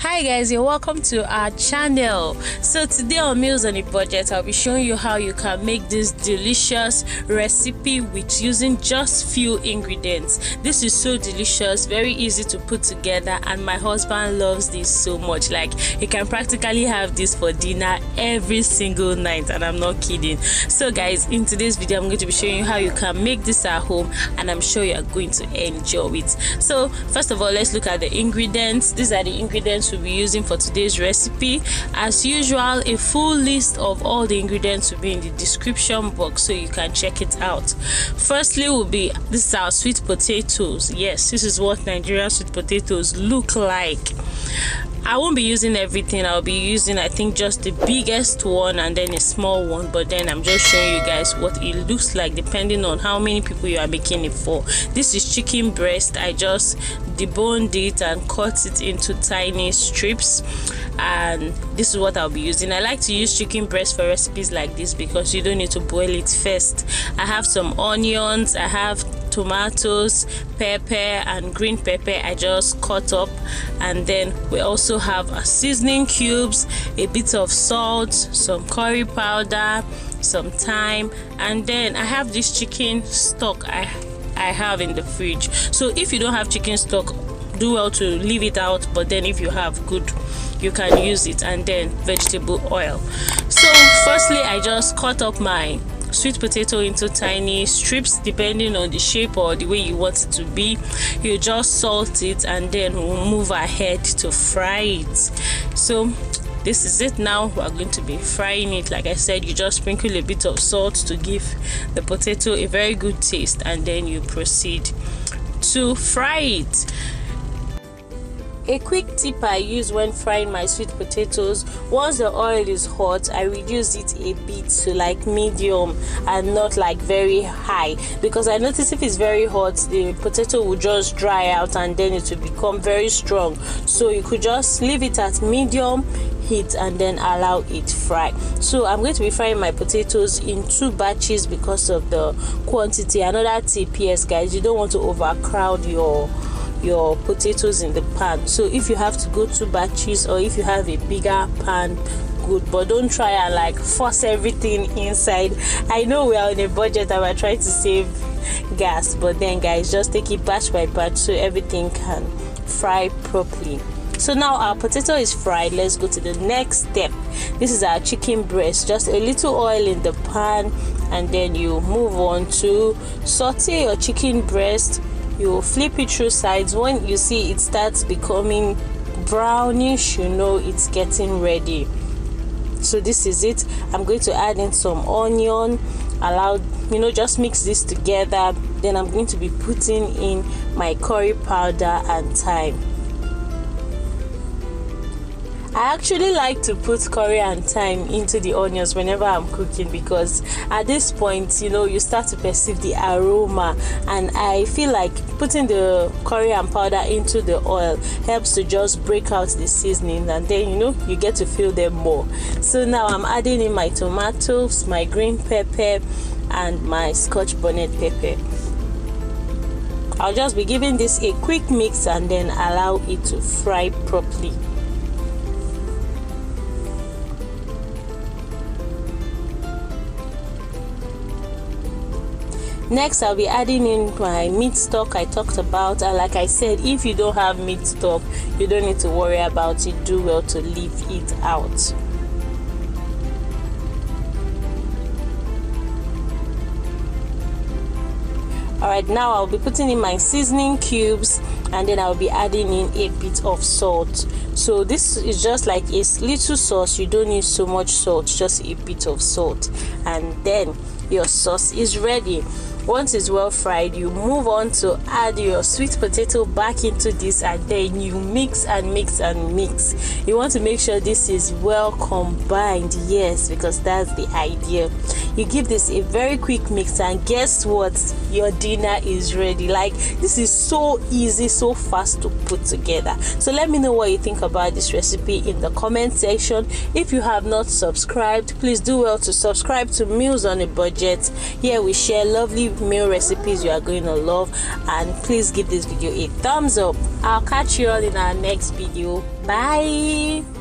Hi guys, you're welcome to our channel. So today on Meals on a Budget, I'll be showing you how you can make this delicious recipe with using just few ingredients. This is so delicious, very easy to put together, and my husband loves this so much. Like, he can practically have this for dinner every single night, and I'm not kidding. So guys, in today's video I'm going to be showing you how you can make this at home, and I'm sure you are going to enjoy it. So first of all, let's look at the ingredients. These are the ingredients we'll be using for today's recipe. As usual, a full list of all the ingredients will be in the description box so you can check it out. Firstly will be, this is our sweet potatoes. Yes, this is what Nigerian sweet potatoes look like. I won't be using everything. I'll be using, I think, just the biggest one and then a small one, but then I'm just showing you guys what it looks like depending on how many people you are making it for. This is chicken breast. I just deboned it and cut it into tiny strips, and this is what I'll be using. I like to use chicken breast for recipes like this because you don't need to boil it first. I have some onions, I have tomatoes, pepper and green pepper I just cut up, and then we also have a seasoning cubes, a bit of salt, some curry powder, some thyme, and then I have this chicken stock I have in the fridge. So if you don't have chicken stock, do well to leave it out, but then if you have, good, you can use it. And then vegetable oil. So firstly, I just cut up my sweet potato into tiny strips depending on the shape or the way you want it to be. You just salt it and then we'll move ahead to fry it. So this is it. Now we're going to be frying it. Like I said, you just sprinkle a bit of salt to give the potato a very good taste, and then you proceed to fry it. A quick tip I use when frying my sweet potatoes: once the oil is hot, I reduce it a bit to like medium and not like very high, because I notice if it's very hot, the potato will just dry out and then it will become very strong. So you could just leave it at medium heat and then allow it fry. So I'm going to be frying my potatoes in 2 batches because of the quantity. Another tip, yes guys, you don't want to overcrowd your potatoes in the pan. So if you have to go 2 batches, or if you have a bigger pan, good, but don't try and like force everything inside. I know we are on a budget and we're trying to save gas, but then guys, just take it batch by batch so everything can fry properly. So now our potato is fried. Let's go to the next step. This is our chicken breast. Just a little oil in the pan, and then you move on to saute your chicken breast. You flip it through sides. When you see it starts becoming brownish, you know it's getting ready. So this is it. I'm going to add in some onion. Just mix this together. Then I'm going to be putting in my curry powder and thyme. I actually like to put curry and thyme into the onions whenever I'm cooking, because at this point, you start to perceive the aroma, and I feel like putting the curry and powder into the oil helps to just break out the seasoning, and then you get to feel them more. So now I'm adding in my tomatoes, my green pepper and my Scotch bonnet pepper. I'll just be giving this a quick mix and then allow it to fry properly. Next, I'll be adding in my meat stock I talked about, and like I said, if you don't have meat stock, you don't need to worry about it. Do well to leave it out. Alright, now I'll be putting in my seasoning cubes, and then I'll be adding in a bit of salt. So this is just like a little sauce. You don't need so much salt, just a bit of salt, and then your sauce is ready. Once it's well fried, you move on to add your sweet potato back into this, and then you mix and mix and mix. You want to make sure this is well combined, yes, because that's the idea. You give this a very quick mix, and guess what? Your dinner is ready. Like, this is so easy, so fast to put together. So let me know what you think about this recipe in the comment section. If you have not subscribed, please do well to subscribe to Meals on a Budget. Here we share lovely quick meal recipes you are going to love. And please give this video a thumbs up. I'll catch you all in our next video. Bye.